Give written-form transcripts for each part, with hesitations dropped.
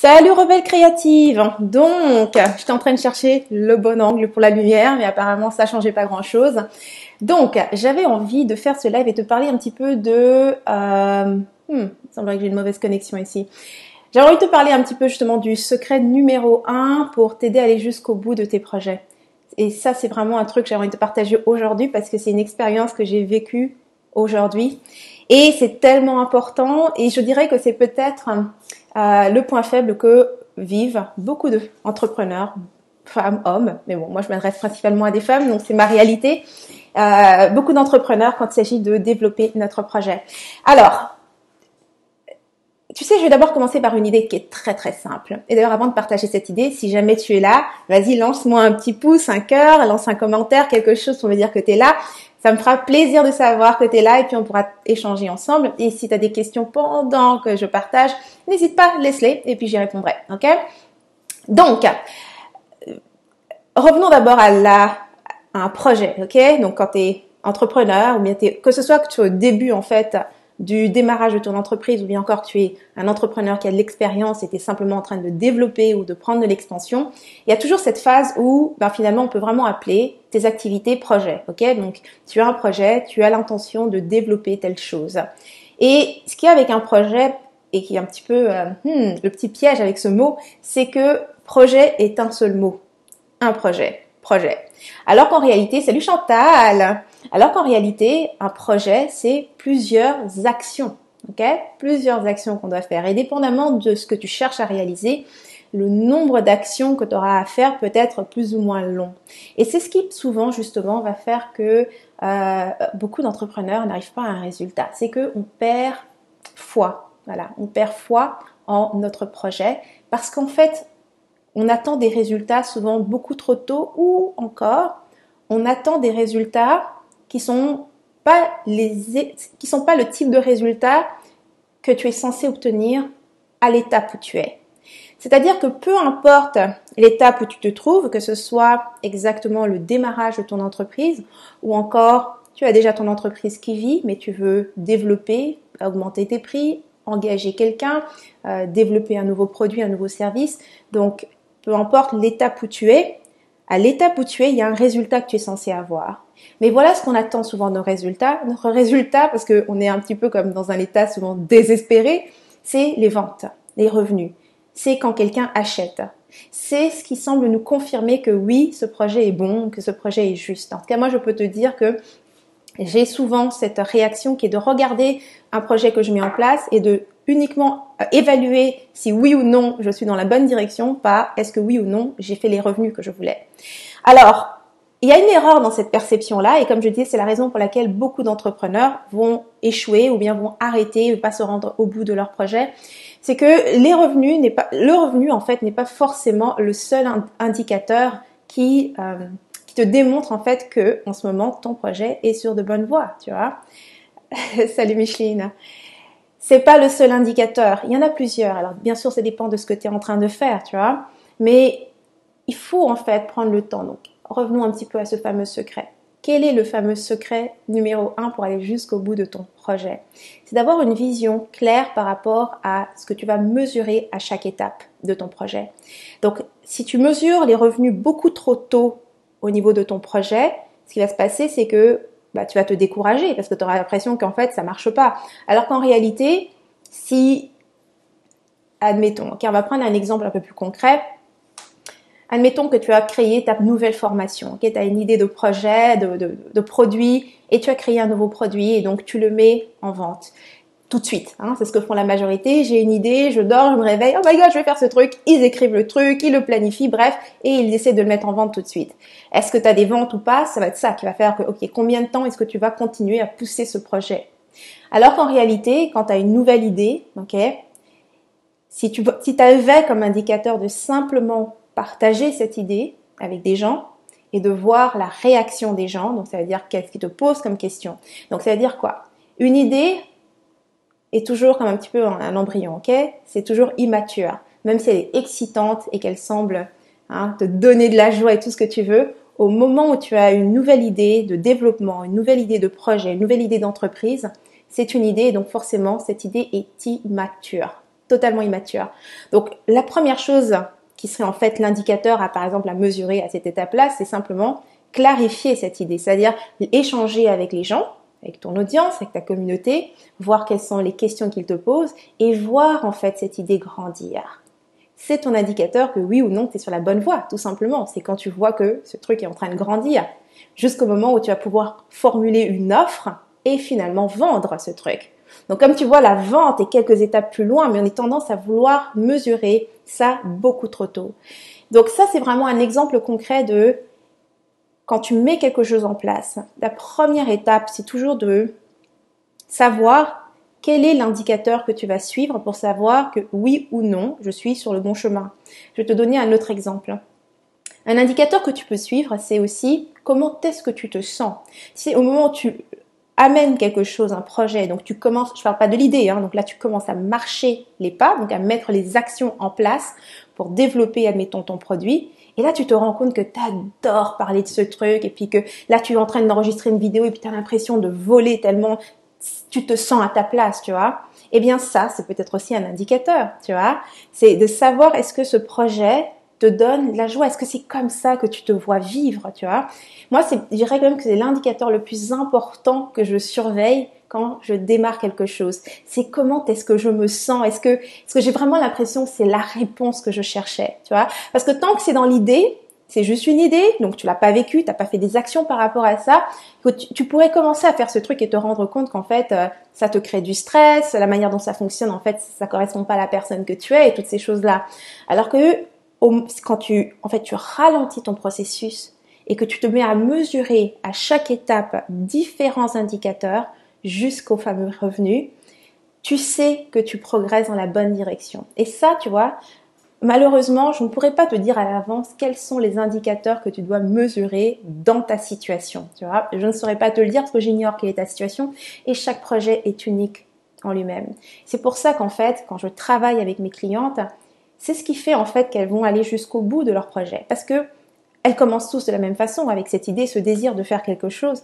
Salut rebelle créative. Donc, j'étais en train de chercher le bon angle pour la lumière, mais apparemment ça changeait pas grand chose. Donc, j'avais envie de faire ce live et te parler un petit peu de... il semblerait que j'ai une mauvaise connexion ici. J'ai envie de te parler un petit peu justement du secret numéro 1 pour t'aider à aller jusqu'au bout de tes projets. Et ça, c'est vraiment un truc que j'ai envie de te partager aujourd'hui parce que c'est une expérience que j'ai vécue aujourd'hui. Et c'est tellement important et je dirais que c'est peut-être le point faible que vivent beaucoup d'entrepreneurs, femmes, hommes. Mais bon, moi je m'adresse principalement à des femmes, donc c'est ma réalité. Beaucoup d'entrepreneurs quand il s'agit de développer notre projet. Alors, tu sais, je vais d'abord commencer par une idée qui est très très simple. Et d'ailleurs, avant de partager cette idée, si jamais tu es là, vas-y, lance-moi un petit pouce, un cœur, lance un commentaire, quelque chose pour me dire que tu es là. Ça me fera plaisir de savoir que tu es là et puis on pourra échanger ensemble. Et si tu as des questions pendant que je partage, n'hésite pas, laisse-les et puis j'y répondrai. Ok? Donc, revenons d'abord à un projet. Ok? Donc, quand tu es entrepreneur ou bien que ce soit que tu es au début en fait du démarrage de ton entreprise ou bien encore tu es un entrepreneur qui a de l'expérience et tu es simplement en train de développer ou de prendre de l'expansion, il y a toujours cette phase où finalement on peut vraiment appeler tes activités projets. Ok, donc tu as un projet, tu as l'intention de développer telle chose. Et ce qu'il y a avec un projet et qui est un petit peu le petit piège avec ce mot, c'est que projet est un seul mot. Un projet. Alors qu'en réalité, salut Chantal. Alors qu'en réalité, un projet, c'est plusieurs actions, ok? Plusieurs actions qu'on doit faire. Et dépendamment de ce que tu cherches à réaliser, le nombre d'actions que tu auras à faire peut être plus ou moins long. Et c'est ce qui souvent, justement, va faire que beaucoup d'entrepreneurs n'arrivent pas à un résultat. C'est qu'on perd foi. Voilà, on perd foi en notre projet parce qu'en fait, on attend des résultats souvent beaucoup trop tôt ou encore, on attend des résultats qui sont pas le type de résultats que tu es censé obtenir à l'étape où tu es. C'est-à-dire que peu importe l'étape où tu te trouves, que ce soit exactement le démarrage de ton entreprise ou encore tu as déjà ton entreprise qui vit, mais tu veux développer, augmenter tes prix, engager quelqu'un, développer un nouveau produit, un nouveau service. Donc, peu importe l'étape où tu es, à l'étape où tu es, il y a un résultat que tu es censé avoir. Mais voilà ce qu'on attend souvent de nos résultats. Notre résultat, parce qu'on est un petit peu comme dans un état souvent désespéré, c'est les ventes, les revenus. C'est quand quelqu'un achète. C'est ce qui semble nous confirmer que oui, ce projet est bon, que ce projet est juste. En tout cas, moi, je peux te dire que j'ai souvent cette réaction qui est de regarder un projet que je mets en place et de uniquement évaluer si oui ou non je suis dans la bonne direction, pas est-ce que oui ou non j'ai fait les revenus que je voulais. Alors, il y a une erreur dans cette perception-là et comme je dis, c'est la raison pour laquelle beaucoup d'entrepreneurs vont échouer ou bien vont arrêter ou pas se rendre au bout de leur projet. C'est que le revenu en fait n'est pas forcément le seul indicateur qui te démontre en fait que en ce moment ton projet est sur de bonnes voies, tu vois. Salut Micheline. C'est pas le seul indicateur, il y en a plusieurs. Alors bien sûr, ça dépend de ce que tu es en train de faire, tu vois. Mais il faut en fait prendre le temps. Donc, revenons un petit peu à ce fameux secret. Quel est le fameux secret numéro 1 pour aller jusqu'au bout de ton projet? C'est d'avoir une vision claire par rapport à ce que tu vas mesurer à chaque étape de ton projet. Donc, si tu mesures les revenus beaucoup trop tôt au niveau de ton projet, ce qui va se passer, c'est que tu vas te décourager parce que tu auras l'impression qu'en fait, ça marche pas. Alors qu'en réalité, si, admettons, on va prendre un exemple un peu plus concret. Admettons que tu as créé ta nouvelle formation, tu as une idée de projet, de produit et tu as créé un nouveau produit et donc tu le mets en vente tout de suite. C'est ce que font la majorité. J'ai une idée, je dors, je me réveille, oh my god, je vais faire ce truc. Ils écrivent le truc, ils le planifient, bref, et ils essaient de le mettre en vente tout de suite. Est-ce que tu as des ventes ou pas? Ça va être ça qui va faire que, ok, combien de temps est-ce que tu vas continuer à pousser ce projet? Alors qu'en réalité, quand tu as une nouvelle idée, ok, si tu avais comme indicateur de simplement partager cette idée avec des gens et de voir la réaction des gens, donc ça veut dire qu'est-ce qu'ils te posent comme question. Donc ça veut dire quoi? Une idée est toujours comme un petit peu un embryon, ok? C'est toujours immature, même si elle est excitante et qu'elle semble te donner de la joie et tout ce que tu veux. Au moment où tu as une nouvelle idée de développement, une nouvelle idée de projet, une nouvelle idée d'entreprise, c'est une idée et donc forcément cette idée est immature. totalement immature. Donc, la première chose qui serait en fait l'indicateur par exemple, à mesurer à cette étape-là, c'est simplement clarifier cette idée, c'est-à-dire échanger avec les gens, avec ton audience, avec ta communauté, voir quelles sont les questions qu'ils te posent et voir en fait cette idée grandir. C'est ton indicateur que oui ou non, tu es sur la bonne voie, tout simplement. C'est quand tu vois que ce truc est en train de grandir, jusqu'au moment où tu vas pouvoir formuler une offre et finalement vendre ce truc. Donc comme tu vois, la vente est quelques étapes plus loin, mais on a tendance à vouloir mesurer ça beaucoup trop tôt. Donc ça, c'est vraiment un exemple concret de quand tu mets quelque chose en place. La première étape, c'est toujours de savoir quel est l'indicateur que tu vas suivre pour savoir que oui ou non, je suis sur le bon chemin. Je vais te donner un autre exemple. Un indicateur que tu peux suivre, c'est aussi comment est-ce que tu te sens. Si au moment où tu amènes quelque chose, un projet, donc tu commences, je parle pas de l'idée, donc là tu commences à marcher les pas, donc à mettre les actions en place pour développer, admettons, ton produit. Et là, tu te rends compte que tu adores parler de ce truc et puis que là, tu es en train d'enregistrer une vidéo et puis tu as l'impression de voler tellement tu te sens à ta place, tu vois. Eh bien ça, c'est peut-être aussi un indicateur, tu vois. C'est de savoir est-ce que ce projet te donne la joie, est-ce que c'est comme ça que tu te vois vivre, tu vois. Moi, je dirais quand même que c'est l'indicateur le plus important que je surveille quand je démarre quelque chose. C'est comment est-ce que je me sens, est-ce que j'ai vraiment l'impression que c'est la réponse que je cherchais, tu vois. Parce que tant que c'est dans l'idée, c'est juste une idée, donc tu l'as pas vécu, t'as pas fait des actions par rapport à ça. Tu pourrais commencer à faire ce truc et te rendre compte qu'en fait, ça te crée du stress, la manière dont ça fonctionne, en fait, ça correspond pas à la personne que tu es et toutes ces choses-là. Alors que quand tu ralentis ton processus et que tu te mets à mesurer à chaque étape différents indicateurs jusqu'au fameux revenu, tu sais que tu progresses dans la bonne direction. Et ça, tu vois, malheureusement, je ne pourrais pas te dire à l'avance quels sont les indicateurs que tu dois mesurer dans ta situation. Tu vois, je ne saurais pas te le dire parce que j'ignore quelle est ta situation et chaque projet est unique en lui-même. C'est pour ça qu'en fait, quand je travaille avec mes clientes, c'est ce qui fait en fait qu'elles vont aller jusqu'au bout de leur projet. Parce que elles commencent tous de la même façon avec cette idée, ce désir de faire quelque chose.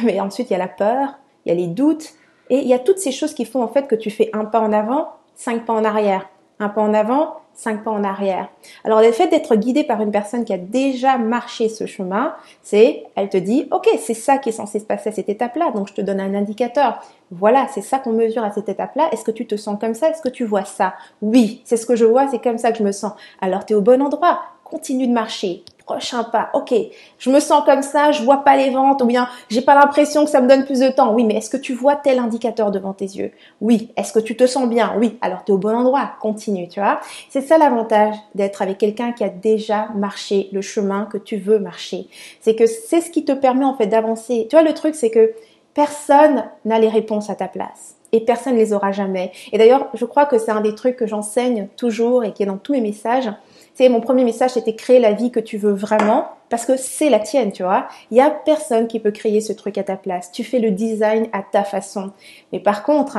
Mais ensuite, il y a la peur, il y a les doutes et il y a toutes ces choses qui font en fait que tu fais un pas en avant, 5 pas en arrière. Un pas en avant, 5 pas en arrière. Alors, le fait d'être guidé par une personne qui a déjà marché ce chemin, elle te dit, ok, c'est ça qui est censé se passer à cette étape-là, donc je te donne un indicateur. Voilà, c'est ça qu'on mesure à cette étape-là. Est-ce que tu te sens comme ça? Est-ce que tu vois ça? Oui, c'est ce que je vois, c'est comme ça que je me sens. Alors, tu es au bon endroit. Continue de marcher. Prochain pas. Ok, je me sens comme ça, je vois pas les ventes, ou bien j'ai pas l'impression que ça me donne plus de temps. Oui, mais est-ce que tu vois tel indicateur devant tes yeux? Oui. Est-ce que tu te sens bien? Oui. Alors tu es au bon endroit. Continue, tu vois. C'est ça l'avantage d'être avec quelqu'un qui a déjà marché le chemin que tu veux marcher. C'est que c'est ce qui te permet en fait d'avancer. Tu vois, le truc, c'est que personne n'a les réponses à ta place. Et personne ne les aura jamais. Et d'ailleurs, je crois que c'est un des trucs que j'enseigne toujours et qui est dans tous mes messages. C'est mon premier message, c'était créer la vie que tu veux vraiment parce que c'est la tienne, tu vois. Il y a personne qui peut créer ce truc à ta place. Tu fais le design à ta façon. Mais par contre,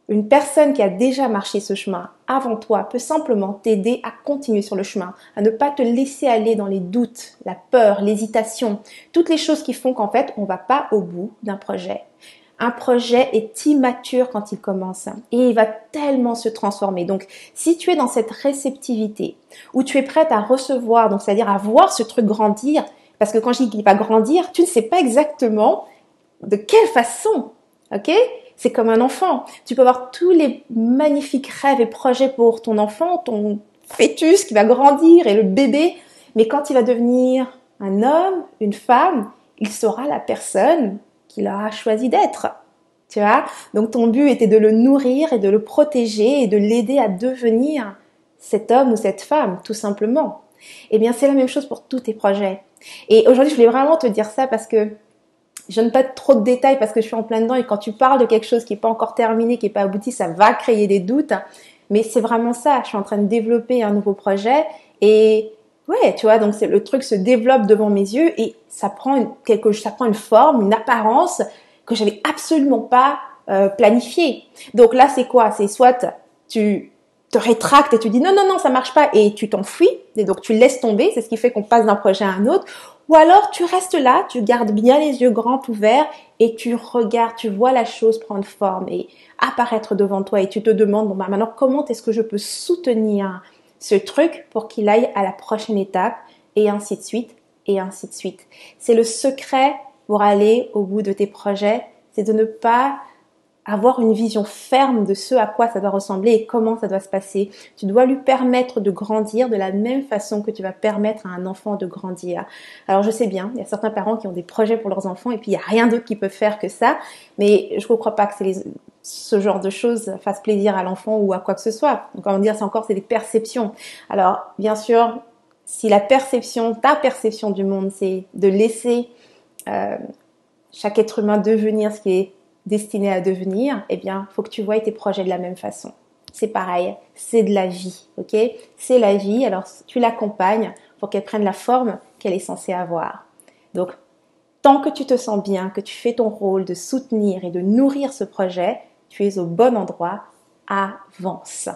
une personne qui a déjà marché ce chemin avant toi peut simplement t'aider à continuer sur le chemin, à ne pas te laisser aller dans les doutes, la peur, l'hésitation, toutes les choses qui font qu'en fait, on va pas au bout d'un projet. Un projet est immature quand il commence et il va tellement se transformer. Donc, si tu es dans cette réceptivité où tu es prête à recevoir, donc c'est-à-dire à voir ce truc grandir, parce que quand je dis qu'il va grandir, tu ne sais pas exactement de quelle façon, ok? C'est comme un enfant. Tu peux avoir tous les magnifiques rêves et projets pour ton enfant, ton fœtus qui va grandir et le bébé, mais quand il va devenir un homme, une femme, il sera la personne qu'il aura choisi d'être, tu vois. Donc ton but était de le nourrir et de le protéger et de l'aider à devenir cet homme ou cette femme, tout simplement. Eh bien, c'est la même chose pour tous tes projets. Et aujourd'hui, je voulais vraiment te dire ça parce que je donne pas trop de détails parce que je suis en plein dedans et quand tu parles de quelque chose qui n'est pas encore terminé, qui n'est pas abouti, ça va créer des doutes. Mais c'est vraiment ça. Je suis en train de développer un nouveau projet et ouais, tu vois, donc le truc se développe devant mes yeux et ça prend une forme, une apparence que j'avais absolument pas planifiée. Donc là, c'est quoi? C'est soit tu te rétractes et tu dis non, non, non, ça marche pas et tu t'enfuis et donc tu laisses tomber, c'est ce qui fait qu'on passe d'un projet à un autre. Ou alors tu restes là, tu gardes bien les yeux grands ouverts et tu regardes, tu vois la chose prendre forme et apparaître devant toi et tu te demandes, bon bah maintenant comment est-ce que je peux soutenir ce truc pour qu'il aille à la prochaine étape et ainsi de suite et ainsi de suite. C'est le secret pour aller au bout de tes projets, c'est de ne pas avoir une vision ferme de ce à quoi ça doit ressembler et comment ça doit se passer. Tu dois lui permettre de grandir de la même façon que tu vas permettre à un enfant de grandir. Alors je sais bien, il y a certains parents qui ont des projets pour leurs enfants et puis il n'y a rien d'autre qu'ils peuvent faire que ça, mais je ne crois pas que ce genre de choses fasse plaisir à l'enfant ou à quoi que ce soit. Donc on va dire, c'est des perceptions. Alors bien sûr, si ta perception du monde, c'est de laisser chaque être humain devenir ce qui est destiné à devenir, eh bien, faut que tu voies tes projets de la même façon. C'est pareil, c'est de la vie, ok? C'est la vie, alors tu l'accompagnes pour qu'elle prenne la forme qu'elle est censée avoir. Donc, tant que tu te sens bien, que tu fais ton rôle de soutenir et de nourrir ce projet, tu es au bon endroit, avance,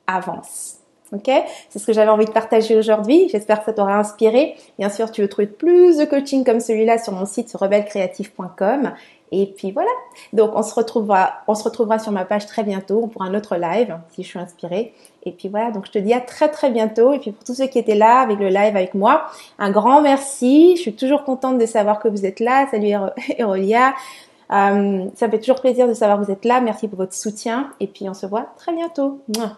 avance. Ok, c'est ce que j'avais envie de partager aujourd'hui. J'espère que ça t'aura inspiré. Bien sûr, tu veux trouver plus de coaching comme celui-là sur mon site sur rebellecreative.com. Et puis voilà. Donc on se retrouvera sur ma page très bientôt pour un autre live si je suis inspirée. Et puis voilà. Donc je te dis à très très bientôt. Et puis pour tous ceux qui étaient là avec le live avec moi, un grand merci. Je suis toujours contente de savoir que vous êtes là. Salut Erolia. Ça me fait toujours plaisir de savoir que vous êtes là. Merci pour votre soutien. Et puis on se voit très bientôt. Mouah.